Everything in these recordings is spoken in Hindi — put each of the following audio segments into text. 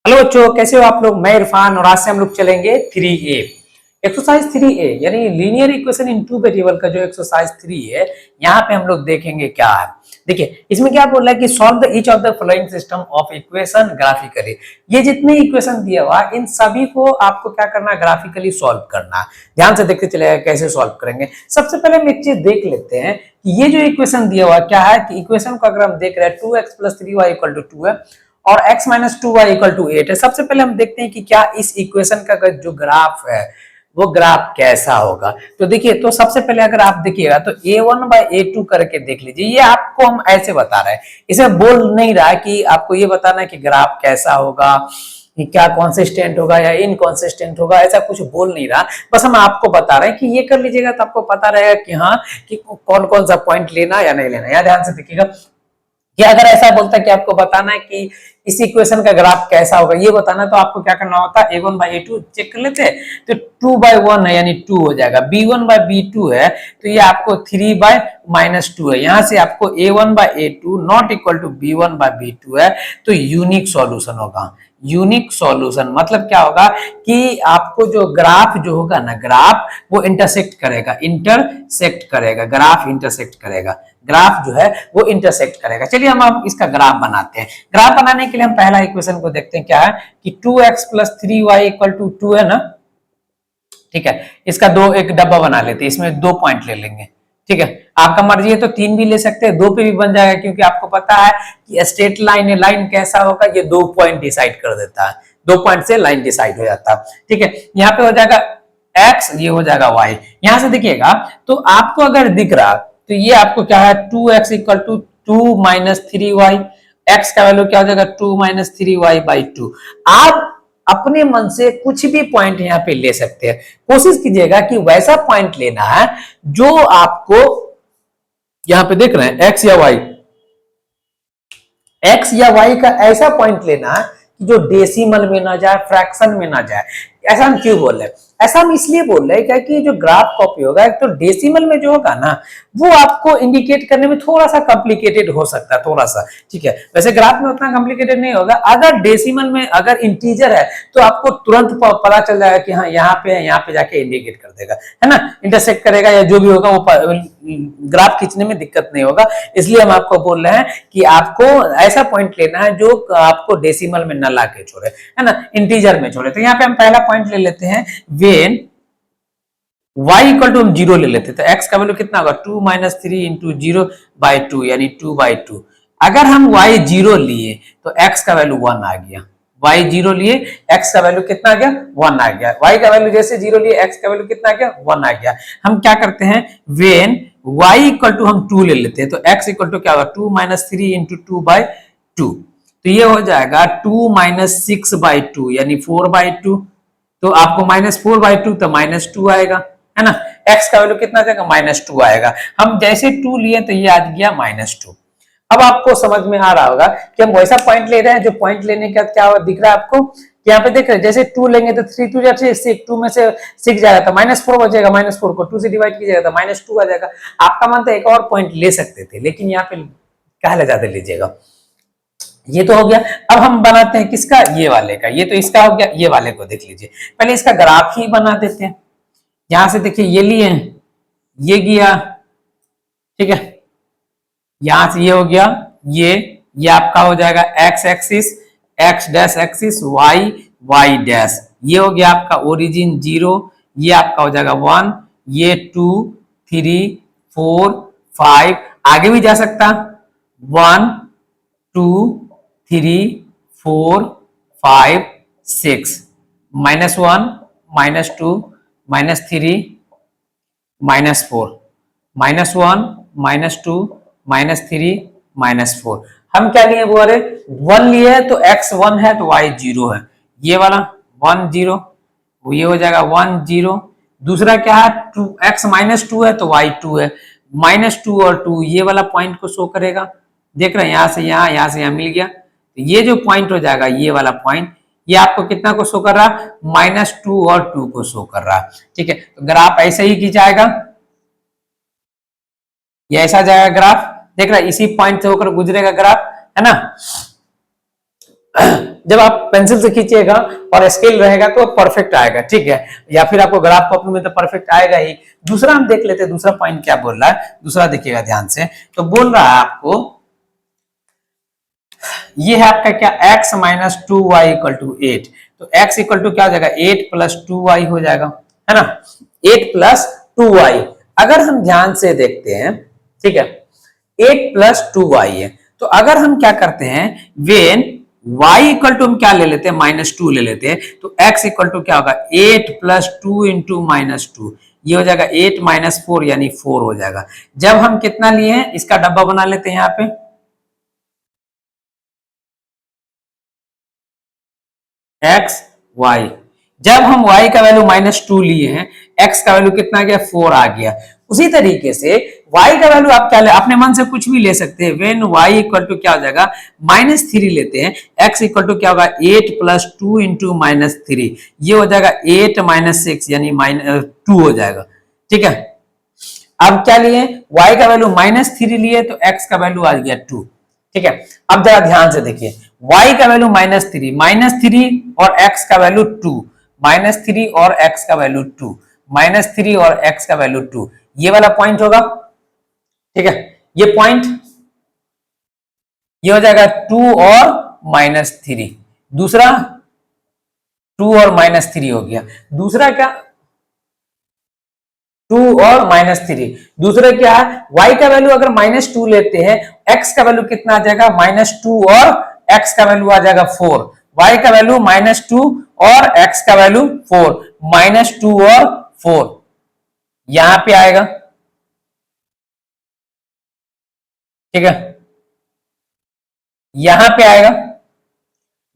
हेलो बच्चों, कैसे हो आप लोग। मैं इरफान और आज से हम लोग चलेंगे 3A एक्सरसाइज 3A यानी linear equation in two variable का जो एक्सरसाइज 3 है। यहाँ पे हम लोग देखेंगे क्या है। देखिए इसमें क्या बोल रहा है कि solve the each of the following system of equation graphically. ये जितने इक्वेशन दिया हुआ इन सभी को आपको क्या करना है, ग्राफिकली सॉल्व करना है। ध्यान से देखते चलेगा कैसे सॉल्व करेंगे। सबसे पहले हम एक चीज देख लेते हैं कि ये जो इक्वेशन दिया हुआ क्या है कि इक्वेशन को अगर हम देख रहे हैं 2x + 3y = 2 है और x - 2y = 8 है। सबसे पहले हम देखते हैं कि क्या इस इक्वेशन का जो ग्राफ है वो ग्राफ कैसा होगा। तो देखिए, तो सबसे पहले अगर आप देखिएगा तो a1/a2 करके देख लीजिए। ये आपको हम ऐसे बता रहे हैं, इसमें बोल नहीं रहा है कि आपको ये बताना है कि ग्राफ कैसा होगा, कि क्या कॉन्सिस्टेंट होगा या इनकॉन्सिस्टेंट होगा, ऐसा कुछ बोल नहीं रहा। बस हम आपको बता रहे हैं कि ये कर लीजिएगा तो आपको पता रहेगा कि हाँ कि कौन कौन सा पॉइंट लेना या नहीं लेना। यहाँ ध्यान से देखिएगा कि अगर ऐसा बोलता है कि आपको बताना है कि इस इक्वेशन का ग्राफ कैसा होगा, ये बताना, तो आपको क्या करना होता है, a1/a2 चेक कर लेते हैं तो 2/1 है यानी 2 हो जाएगा। b1/b2 है तो ये आपको 3/-2 है। यहां से आपको a1/a2 not equal to b1/b2 है तो यूनिक सॉल्यूशन होगा। यूनिक सॉल्यूशन मतलब क्या होगा कि आपको जो ग्राफ जो होगा ना, ग्राफ वो इंटरसेक्ट करेगा, इंटरसेक्ट करेगा, ग्राफ इंटरसेक्ट करेगा, ग्राफ जो है वो इंटरसेक्ट करेगा। चलिए हम अब इसका ग्राफ बनाते हैं। ग्राफ बनाने के लिए हम पहला इक्वेशन को देखते हैं, क्या है कि 2x + 3y = 2 है ना। ठीक है, इसका दो एक डब्बा बना लेते हैं, इसमें 2 पॉइंट ले लेंगे। ठीक है, आपका मर्जी है तो 3 भी ले सकते हैं, 2 पे भी बन जाएगा, क्योंकि आपको पता है कि स्ट्रेट लाइन है, लाइन कैसा होगा ये 2 पॉइंट डिसाइड कर देता है, 2 पॉइंट से लाइन डिसाइड हो जाता है। ठीक है, यहाँ पे हो जाएगा x, ये हो जाएगा y। यहां से देखिएगा तो आपको अगर दिख रहा तो ये आपको क्या है 2x = 2 - 3y। x का वैल्यू क्या हो जाएगा 2 - 3y/2। आप अपने मन से कुछ भी पॉइंट यहाँ पे ले सकते हैं। कोशिश कीजिएगा कि वैसा पॉइंट लेना है जो आपको यहाँ पे देख रहे हैं एक्स या वाई का ऐसा पॉइंट लेना है कि जो डेसिमल में ना जाए, फ्रैक्शन में ना जाए। ऐसा हम क्यों बोल रहे हैं, ऐसा हम इसलिए बोल रहे हैं क्योंकि जो ग्राफ कॉपी होगा एक तो डेसिमल में जो होगा ना वो आपको इंडिकेट करने में थोड़ा सा कॉम्प्लिकेटेड हो सकता है, थोड़ा सा। ठीक है, वैसे ग्राफ में उतना कॉम्प्लिकेटेड नहीं होगा। अगर डेसिमल में अगर इंटीजर है तो आपको तुरंत पता चल जाएगा कि हाँ यहाँ पे है, यहाँ पे जाके इंडिकेट कर देगा, है ना, इंटरसेक्ट करेगा या जो भी होगा वो ग्राफ खींचने में दिक्कत नहीं होगा। इसलिए हम आपको बोल रहे हैं कि आपको ऐसा पॉइंट लेना है जो आपको डेसिमल में न लाके छोड़े, है ना, इंटीजर में छोड़े। तो यहाँ पे हम पहला पॉइंट ले लेते हैं, वेन y = हम 0 ले लेते हैं तो x का वैल्यू कितना होगा 2 - 3 × 0/2 यानी 2/2। अगर हम y 0 लिए तो x का वैल्यू 1 आ गया। y 0 लिए x का वैल्यू कितना आ गया 1 आ गया। y का वैल्यू जैसे 0 लिए x का वैल्यू कितना आ गया 1 आ गया। हम क्या करते हैं, वेन y = हम 2 ले लेते हैं तो x = क्या होगा 2 - 3 × 2/2। तो ये हो जाएगा 2 - 6/2 यानी 4/2। तो आपको -4/2 तो -2 आएगा, है ना। x का वैल्यू कितना जाएगा -2 आएगा। हम जैसे 2 लिए तो ये आ गया -2। अब आपको समझ में आ रहा होगा कि हम वैसा पॉइंट ले रहे हैं जो पॉइंट लेने का क्या दिख रहा है आपको, यहाँ पे देख रहे हैं जैसे 2 लेंगे तो 3 2 जा 6, 2 में से 6 जाएगा तो -4 बचेगा, -4 को 2 से डिवाइड कीजिएगा तो -2 आ जाएगा। आपका मन तो एक और पॉइंट ले सकते थे, लेकिन यहाँ पे क्या ज्यादा लीजिएगा। ये तो हो गया। अब हम बनाते हैं किसका, ये वाले का। ये तो इसका हो गया, ये वाले को देख लीजिए। पहले इसका ग्राफ ही बना देते हैं। यहां से देखिए ये लिए, ये गया, ठीक है, यहां से ये हो गया, ये आपका हो जाएगा x axis, x dash axis, y dash. ये हो गया आपका ओरिजिन 0, ये आपका हो जाएगा 1, ये 2 3 4 5, आगे भी जा सकता 1 2 3 4 5 6, -1 -2 -3 -4, -1 -2 -3 -4। हम क्या लिए बोल रहे 1 लिए तो x 1 है तो y 0 है, ये वाला 1 0, ये हो जाएगा 1 0। दूसरा क्या है 2 x -2 है तो y 2 है, -2 और 2 ये वाला पॉइंट को शो करेगा। देख रहे हैं यहाँ से यहाँ से यहाँ मिल गया तो ये जो पॉइंट हो जाएगा ये वाला पॉइंट, ये आपको कितना को शो कर रहा -2 और 2 को शो कर रहा है। ठीक है, तो ग्राफ ऐसे ही खींचाएगा, ये ऐसा जाएगा ग्राफ। देख रहा है इसी पॉइंट से होकर गुजरेगा ग्राफ, है ना। जब आप पेंसिल से खींचिएगा और स्केल रहेगा तो परफेक्ट आएगा, ठीक है, या फिर आपको ग्राफ कॉपी में तो परफेक्ट आएगा ही। दूसरा हम देख लेते हैं, दूसरा पॉइंट क्या बोल रहा है, दूसरा देखिएगा ध्यान से। तो बोल रहा है आपको, ये है आपका क्या, x minus 2y equal to 8। तो x इक्वल टू क्या हो जाएगा, 8 प्लस 2y हो जाएगा, है ना, 8 प्लस 2y। अगर हम ध्यान से देखते हैं, ठीक है, 8 प्लस 2y है, तो अगर हम क्या करते हैं, वेन y इक्वल टू हम क्या ले लेते हैं, -2 ले लेते हैं, तो x इक्वल टू क्या होगा, 8 प्लस 2 इंटू -2, ये हो जाएगा 8 माइनस 4 यानी 4 हो जाएगा। जब हम कितना लिए हैं, इसका डब्बा बना लेते हैं यहाँ पे, x y। जब हम y का वैल्यू -2 लिए हैं, x का वैल्यू कितना आ गया, 4 आ गया। उसी तरीके से y का वैल्यू आप क्या ले, अपने मन से कुछ भी ले सकते हैं। वेन y इक्वल टू क्या हो जाएगा, -3 लेते हैं, x इक्वल टू क्या होगा, 8 प्लस 2 इंटू -3, ये हो जाएगा 8 माइनस 6 यानी -2 हो जाएगा, ठीक है। अब क्या लिए, y का वैल्यू -3 लिए तो x का वैल्यू आ गया 2, ठीक है। अब जरा ध्यान से देखिए, y का वैल्यू -3 और x का वैल्यू 2, -3 और x का वैल्यू 2, -3 और x का वैल्यू 2, ये वाला पॉइंट होगा, ठीक है। ये पॉइंट, ये हो जाएगा 2 और -3, दूसरा 2 और -3 हो गया। दूसरा क्या, 2 और -3, दूसरे क्या है, y का वैल्यू अगर -2 लेते हैं, x का वैल्यू कितना आ जाएगा, -2 और x का वैल्यू आ जाएगा 4, y का वैल्यू -2 और x का वैल्यू 4, -2 और 4 यहां पे आएगा, ठीक है, यहां पे आएगा।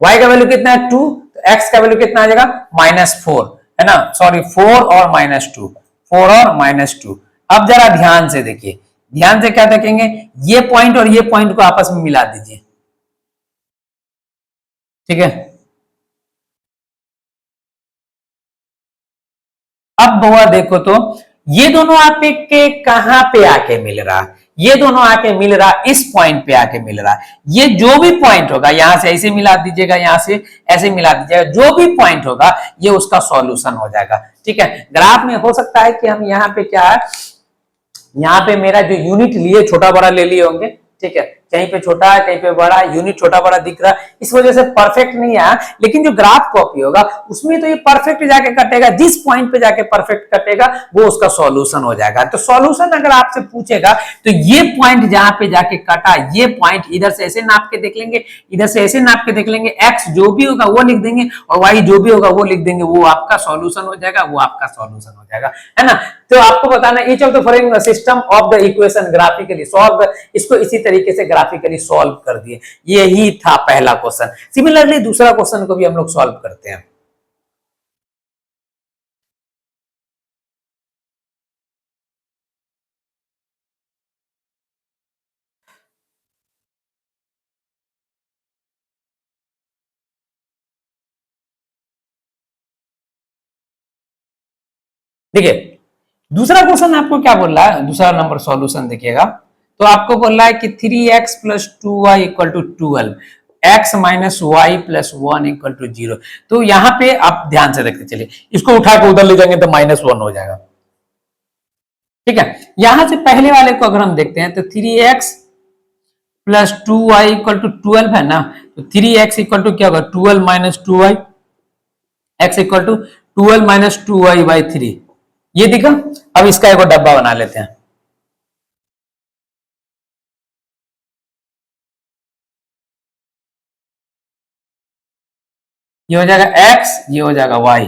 y का वैल्यू कितना है 2, तो x का वैल्यू कितना आ जाएगा, -4, है ना, सॉरी 4 और -2, 4 और -2। अब जरा ध्यान से देखिए, ध्यान से क्या देखेंगे, ये पॉइंट और ये पॉइंट को आपस में मिला दीजिए, ठीक है। अब हुआ देखो तो, ये दोनों आपके के कहां पे आके मिल रहा है, ये दोनों आके मिल रहा, इस पॉइंट पे आके मिल रहा है। ये जो भी पॉइंट होगा, यहां से ऐसे मिला दीजिएगा, यहां से ऐसे मिला दीजिएगा, जो भी पॉइंट होगा ये उसका सॉल्यूशन हो जाएगा, ठीक है। ग्राफ में हो सकता है कि हम यहाँ पे क्या है, यहाँ पे मेरा जो यूनिट लिए छोटा बड़ा ले लिए होंगे, ठीक है, कहीं पे छोटा है कहीं पे बड़ा, यूनिट छोटा बड़ा दिख रहा है, इस वजह से परफेक्ट नहीं आया। लेकिन जो ग्राफ कॉपी होगा उसमें तो ये परफेक्ट जाके कटेगा, जिस पॉइंट पे जाके परफेक्ट कटेगा वो उसका सॉल्यूशन हो जाएगा। तो सॉल्यूशन अगर आपसे पूछेगा तो ये पॉइंट जहां पे जाके कटा, ये पॉइंट इधर से ऐसे नाप के देख लेंगे, इधर से ऐसे नाप के देख लेंगे, एक्स जो भी होगा वो लिख देंगे और वाई जो भी होगा वो लिख देंगे, वो आपका सॉल्यूशन हो जाएगा, वो आपका सॉल्यूशन हो जाएगा, है ना। तो आपको बताना each of the following system of the equation graphically solve, इसको इसी तरीके से ग्राफिकली सॉल्व कर दिए। यही था पहला क्वेश्चन। सिमिलरली दूसरा क्वेश्चन को भी हम लोग सॉल्व करते हैं। देखिए दूसरा क्वेश्चन आपको क्या बोल रहा है, दूसरा नंबर सॉल्यूशन देखिएगा, तो आपको बोल रहा है कि 3x plus 2y equal to 12, x minus Y plus 1 equal to 0। तो यहां पे आप ध्यान से देखते चलिए, इसको उठा के उधर ले जाएंगे तो -1 हो जाएगा, ठीक है। यहां से पहले वाले को अगर हम देखते हैं तो 3x plus 2y equal to 12 है ना, तो 3x इक्वल टू क्या होगा, 12 minus 2y, x equal to 12 minus 2y by 3, ये दिखा। अब इसका एक डब्बा बना लेते हैं, ये हो जाएगा x, ये हो जाएगा y,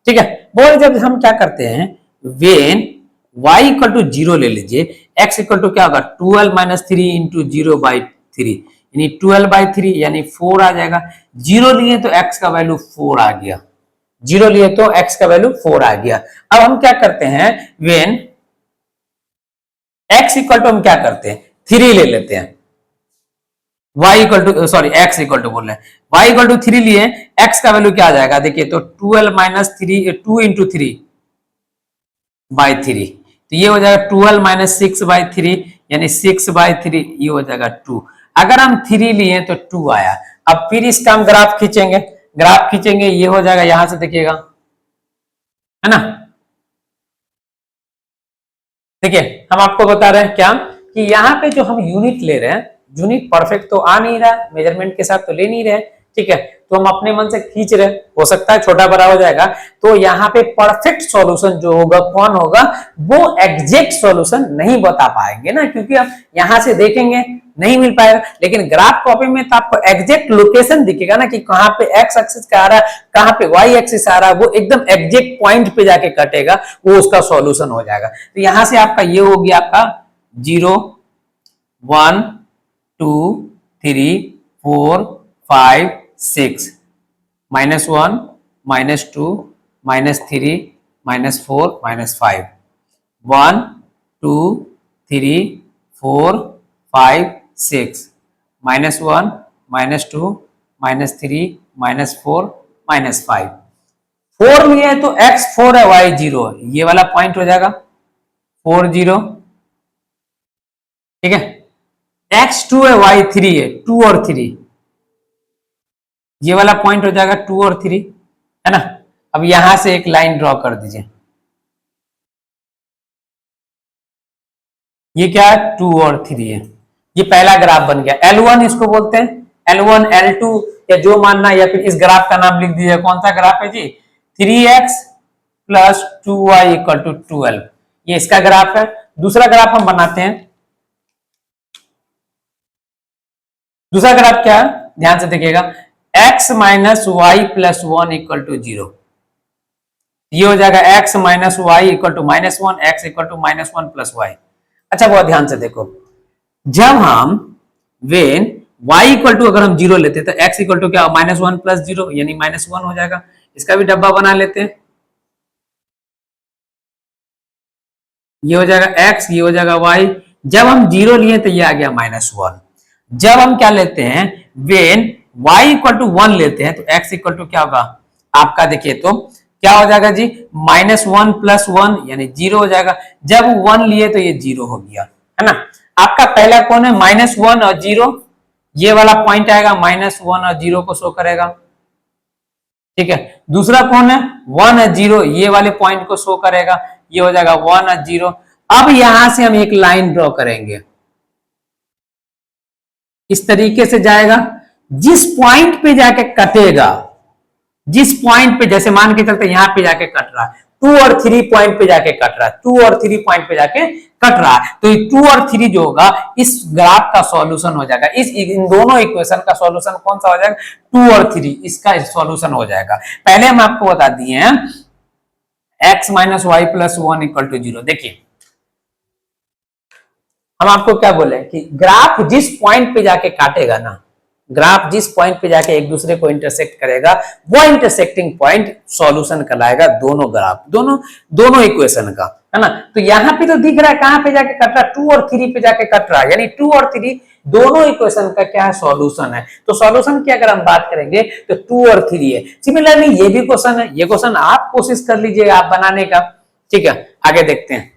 ठीक है। बोल जब हम क्या करते हैं, वेन y इक्वल टू 0 ले लीजिए, x इक्वल टू क्या होगा 12 माइनस 3 इंटू 0 बाई 3, यानी 12 बाई 3 यानी 4 आ जाएगा। 0 लिए तो x का वैल्यू 4 आ गया, 0 लिए तो x का वैल्यू 4 आ गया। अब हम क्या करते हैं, वेन x इक्वल टू हम क्या करते हैं 3 ले लेते हैं, y equal to sorry x equal to बोल रहे हैं, y इक्वल टू 3 लिए, x का वैल्यू क्या आ जाएगा देखिए, तो 12 माइनस 3 2 इंटू 3 बाई 3, तो ये हो जाएगा 12 माइनस 6 बाई 3 यानी 6 बाई 3, ये हो जाएगा 2। अगर हम 3 लिए तो 2 आया। अब फिर इसका हम ग्राफ खींचेंगे, ग्राफ खींचेंगे, ये हो जाएगा, यहां से देखिएगा, है ना। देखिए हम आपको बता रहे हैं क्या कि यहाँ पे जो हम यूनिट ले रहे हैं, यूनिट परफेक्ट तो आ नहीं रहा, मेजरमेंट के साथ तो ले नहीं रहे, ठीक है, तो हम अपने मन से खींच रहे, हो सकता है छोटा बड़ा हो जाएगा। तो यहाँ पे परफेक्ट सॉल्यूशन जो होगा कौन होगा, वो एग्जैक्ट सॉल्यूशन नहीं बता पाएंगे ना, क्योंकि हम यहाँ से देखेंगे नहीं मिल पाएगा। लेकिन ग्राफ कॉपी में तो आपको एग्जैक्ट लोकेशन दिखेगा ना कि कहाँ पे एक्स एक्सिस का आ रहा है, कहाँ पे वाई एक्सिस आ रहा है, वो एकदम एग्जैक्ट पॉइंट पे जाके कटेगा, वो उसका सॉल्यूशन हो जाएगा। तो यहां से आपका ये हो गया आपका 0 1 2 3 4 5 6 -1 -2 -3 -4 -5 1 2 3 4 5 6 -1 -2 -3 -4 -5 4 लिए है तो x 4 है y 0 है, ये वाला पॉइंट हो जाएगा 4 0, ठीक है। x 2 है y 3 है, 2 और 3, ये वाला पॉइंट हो जाएगा 2 और 3, है ना। अब यहां से एक लाइन ड्रॉ कर दीजिए, ये क्या है 2 और 3 है, ये पहला ग्राफ बन गया। L1 इसको बोलते हैं, L1 L2 या जो मानना, या फिर इस ग्राफ का नाम लिख दीजिए, कौन सा ग्राफ है जी, 3x plus 2y equal to 12, ये इसका ग्राफ है। दूसरा ग्राफ हम बनाते हैं, दूसरा ग्राफ क्या है, ध्यान से देखिएगा, x minus Y plus 1 equal to 0, ये हो जाएगा x minus Y equal to -1, x equal to -1 plus Y. अच्छा बहुत ध्यान से देखो, जब हम वेन y इक्वल टू अगर हम 0 लेते तो x इक्वल टू क्या, -1 प्लस 0 यानी -1 हो जाएगा। इसका भी डब्बा बना लेते हैं, ये हो जाएगा x, ये हो जाएगा y। जब हम 0 लिए तो ये आ गया -1। जब हम क्या लेते हैं, वेन y इक्वल टू 1 लेते हैं तो x इक्वल टू क्या होगा आपका, देखिए तो क्या हो जाएगा जी, -1 प्लस 1 यानी 0 हो जाएगा। जब 1 लिए तो ये 0 हो गया, है ना। आपका पहला कौन है, -1 और 0, ये वाला पॉइंट आएगा, -1 और 0 को शो करेगा, ठीक है। दूसरा कौन है, 1 और 0, ये वाले पॉइंट को शो करेगा, ये हो जाएगा 1 और 0। अब यहां से हम एक लाइन ड्रॉ करेंगे, इस तरीके से जाएगा, जिस पॉइंट पे जाके कटेगा, जिस पॉइंट पे, जैसे मान के चलते यहां पे जाके कट रहा है, 2 और 3 पॉइंट पे जाके कट रहा है, 2 और 3 पॉइंट पे जाके कट रहा है, तो ये 2 और 3 जो होगा इस ग्राफ का सॉल्यूशन हो जाएगा। इन दोनों इक्वेशन का सॉल्यूशन कौन सा हो जाएगा, 2 और 3, इसका सॉल्यूशन हो जाएगा। पहले हम आपको बता दिए हैं x minus Y plus 1 equal to 0। देखिए हम आपको क्या बोले कि ग्राफ जिस पॉइंट पे जाके काटेगा ना, ग्राफ जिस पॉइंट पे जाके एक दूसरे को इंटरसेक्ट करेगा, वो इंटरसेक्टिंग पॉइंट सॉल्यूशन कहलाएगा दोनों ग्राफ, दोनों इक्वेशन का, है ना। तो यहाँ पे तो दिख रहा है कहां पे जाके कट रहा है, 2 और 3 पे जाके कट रहा है, यानी 2 और 3 दोनों इक्वेशन का क्या है, सॉल्यूशन है। तो सॉल्यूशन की अगर हम बात करेंगे तो 2 और 3 है। सिमिलरली ये भी क्वेश्चन है, ये क्वेश्चन आप कोशिश कर लीजिए आप बनाने का, ठीक है। आगे देखते हैं,